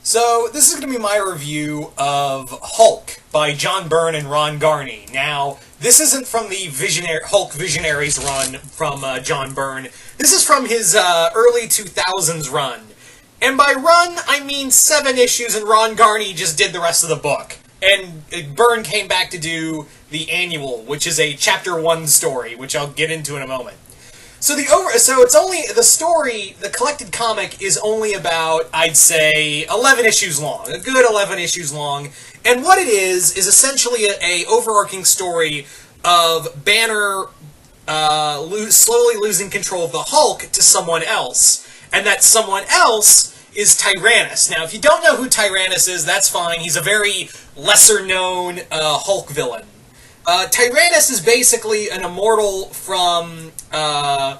So, this is going to be my review of Hulk by John Byrne and Ron Garney. Now, this isn't from the Hulk Visionaries run from John Byrne. This is from his early 2000s run. And by run, I mean 7 issues, and Ron Garney just did the rest of the book. And Byrne came back to do the annual, which is a Chapter 1 story, which I'll get into in a moment. So it's only the story. The collected comic is only about, I'd say, 11 issues long, a good 11 issues long. And what it is essentially a overarching story of Banner slowly losing control of the Hulk to someone else, and that someone else is Tyrannus. Now, if you don't know who Tyrannus is, that's fine. He's a very lesser-known Hulk villain. Tyrannus is basically an immortal from the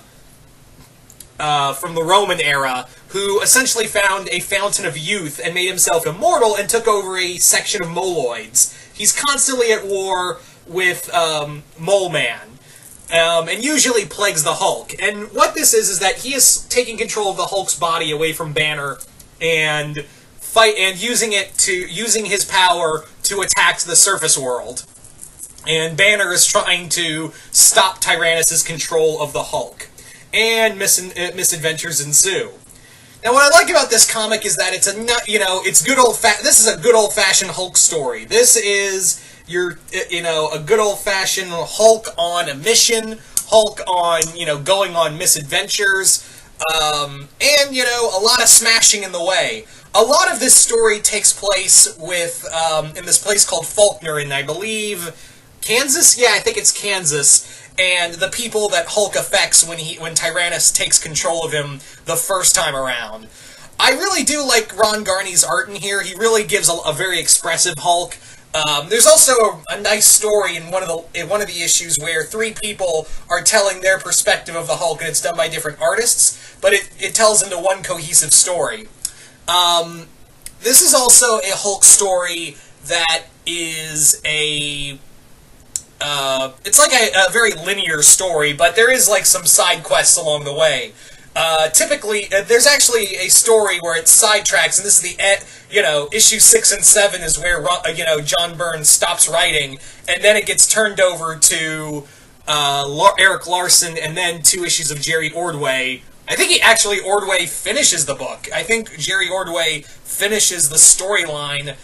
Roman era, who essentially found a fountain of youth and made himself immortal and took over a section of Moloids. He's constantly at war with Mole Man, and usually plagues the Hulk. And what this is that he is taking control of the Hulk's body away from Banner and using his power to attack the surface world. And Banner is trying to stop Tyrannus' control of the Hulk. And misadventures ensue. Now, what I like about this comic is that this is a good old-fashioned Hulk story. This is a good old-fashioned Hulk on a mission, Hulk on, going on misadventures, and, a lot of smashing in the way. A lot of this story takes place in this place called Faulkner in, I believe, Kansas? Yeah, I think it's Kansas. And the people that Hulk affects when Tyrannus takes control of him the first time around. I really do like Ron Garney's art in here. He really gives a very expressive Hulk. There's also a nice story in one of the issues where 3 people are telling their perspective of the Hulk, and it's done by different artists, but it tells into one cohesive story. This is also a Hulk story that is it's like a very linear story, but there is like some side quests along the way. Typically, there's actually a story where it sidetracks, and this is issue 6 and 7 is where, John Byrne stops writing, and then it gets turned over to Eric Larson, and then 2 issues of Jerry Ordway. I think Ordway finishes the book. I think Jerry Ordway finishes the storyline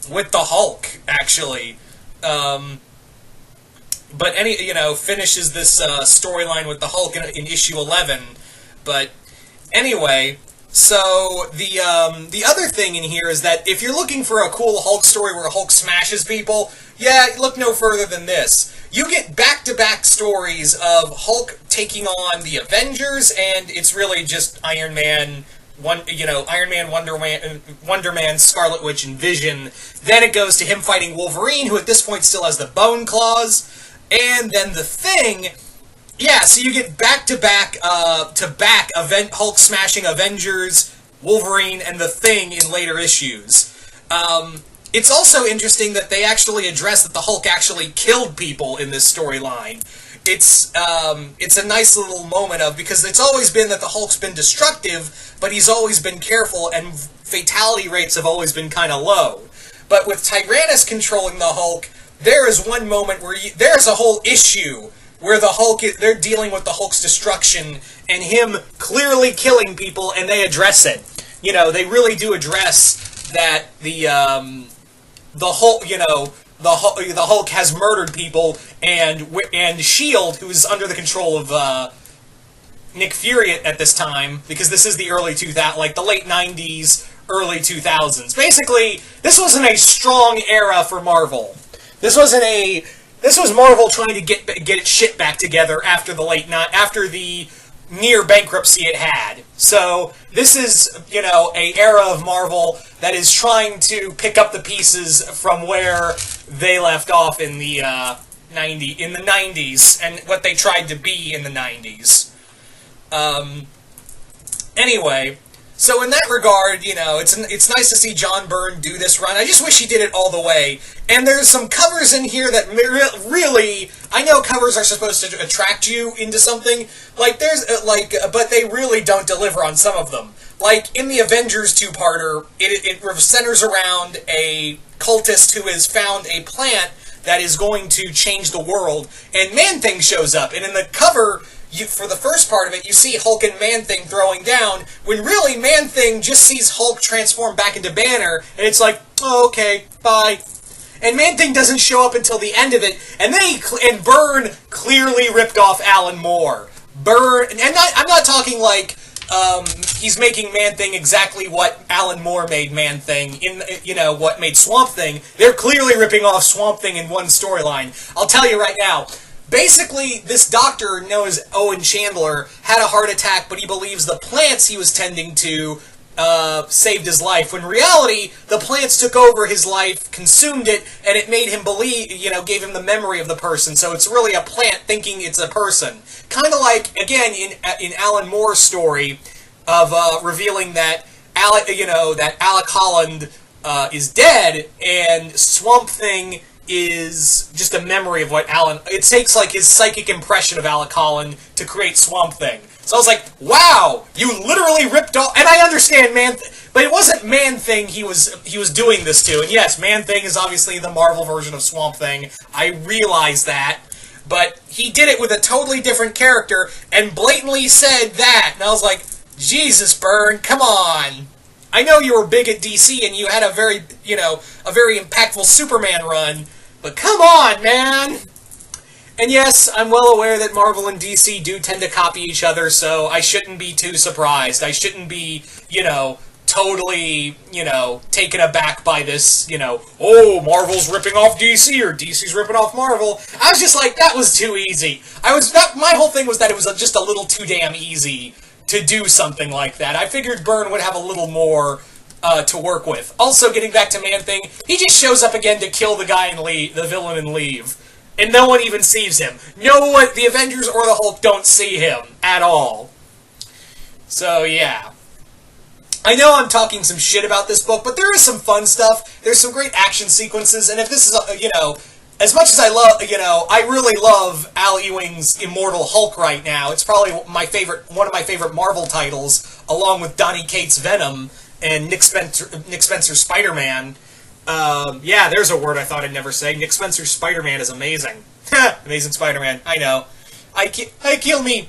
with the Hulk, actually. But finishes this storyline with the Hulk in issue 11. But anyway, so the other thing in here is that if you're looking for a cool Hulk story where Hulk smashes people, yeah, look no further than this. You get back-to-back stories of Hulk taking on the Avengers, and it's really just Iron Man, Wonder Man, Scarlet Witch, and Vision. Then it goes to him fighting Wolverine, who at this point still has the bone claws. And then the Thing, yeah, so you get back-to-back Hulk smashing Avengers, Wolverine, and the Thing in later issues. It's also interesting that they actually address that the Hulk actually killed people in this storyline. It's a nice little moment because it's always been that the Hulk's been destructive, but he's always been careful, and fatality rates have always been kind of low. But with Tyrannus controlling the Hulk, there is one moment where there's a whole issue where they're dealing with the Hulk's destruction and him clearly killing people, and they address it. They really do address that the Hulk, the Hulk has murdered people, and S.H.I.E.L.D., who's under the control of Nick Fury at this time, because this is the early 2000s, like the late 90s, early 2000s. Basically, this wasn't a strong era for Marvel. This was Marvel trying to get its shit back together after the near bankruptcy it had. So this is, a era of Marvel that is trying to pick up the pieces from where they left off in the 90s and what they tried to be in the 90s. Anyway, so in that regard, it's nice to see John Byrne do this run. I just wish he did it all the way. And there's some covers in here that really, I know covers are supposed to attract you into something. But they really don't deliver on some of them. like in the Avengers two-parter, it centers around a cultist who has found a plant that is going to change the world, and Man-Thing shows up, and in the cover, for the first part of it, you see Hulk and Man-Thing throwing down, when really Man-Thing just sees Hulk transform back into Banner, and it's like, oh, okay, bye. And Man-Thing doesn't show up until the end of it, and then Byrne clearly ripped off Alan Moore. Byrne, and I'm not talking like he's making Man-Thing exactly what Alan Moore made Man-Thing in, what made Swamp Thing. They're clearly ripping off Swamp Thing in one storyline. I'll tell you right now. Basically, this doctor known as Owen Chandler had a heart attack, but he believes the plants he was tending to saved his life, when in reality, the plants took over his life, consumed it, and it made him believe, gave him the memory of the person, so it's really a plant thinking it's a person. Kind of like, again, in Alan Moore's story of revealing that Alec Holland is dead, and Swamp Thing is just a memory of what Alan... It takes, like, his psychic impression of Alec Holland to create Swamp Thing. So I was like, wow, you literally ripped off... And I understand but it wasn't Man-Thing he was doing this to. And yes, Man-Thing is obviously the Marvel version of Swamp Thing. I realize that. But he did it with a totally different character and blatantly said that. And I was like, Jesus, Byrne, come on. I know you were big at DC and you had a very impactful Superman run, but come on, man! And yes, I'm well aware that Marvel and DC do tend to copy each other, so I shouldn't be too surprised. I shouldn't be, totally, taken aback by this, oh, Marvel's ripping off DC, or DC's ripping off Marvel. I was just like, that was too easy. My whole thing was that it was just a little too damn easy to do something like that. I figured Byrne would have a little more to work with. Also, getting back to Man-Thing, he just shows up again to kill the guy and leave, the villain, and leave. And no one even sees him. No one, the Avengers or the Hulk don't see him at all. So, yeah. I know I'm talking some shit about this book, but there is some fun stuff. There's some great action sequences, and if this is, as much as I love, I really love Al Ewing's Immortal Hulk right now. It's probably one of my favorite Marvel titles, along with Donny Cates' Venom and Nick Spencer's Spider-Man. Yeah, there's a word I thought I'd never say. Nick Spencer's Spider-Man is amazing. Amazing Spider-Man, I know. I kill me.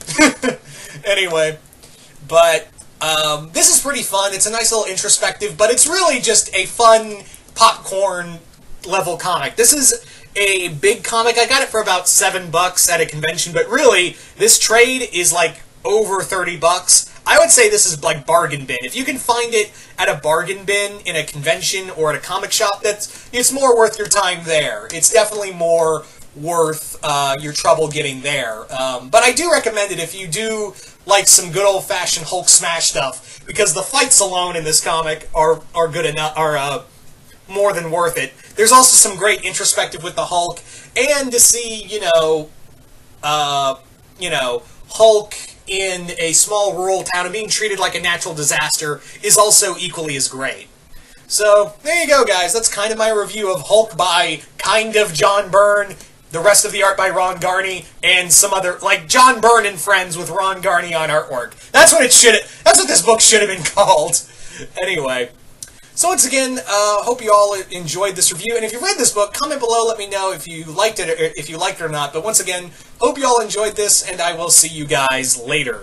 Anyway, but this is pretty fun. It's a nice little introspective, but it's really just a fun popcorn-level comic. This is a big comic. I got it for about $7 at a convention, but really, this trade is like over $30. I would say this is like bargain bin. If you can find it at a bargain bin in a convention or at a comic shop, it's more worth your time there. It's definitely more worth your trouble getting there. But I do recommend it if you do like some good old-fashioned Hulk smash stuff, because the fights alone in this comic are good enough, are more than worth it. There's also some great introspective with the Hulk, and to see, Hulk in a small rural town and being treated like a natural disaster is also equally as great. So, there you go, guys. That's kind of my review of Hulk by kind of John Byrne, the rest of the art by Ron Garney, and some other, like John Byrne and Friends with Ron Garney on artwork. That's what this book should have been called. Anyway. So once again, hope you all enjoyed this review, and if you read this book, comment below, let me know if you liked it or not. But once again, hope you all enjoyed this, and I will see you guys later.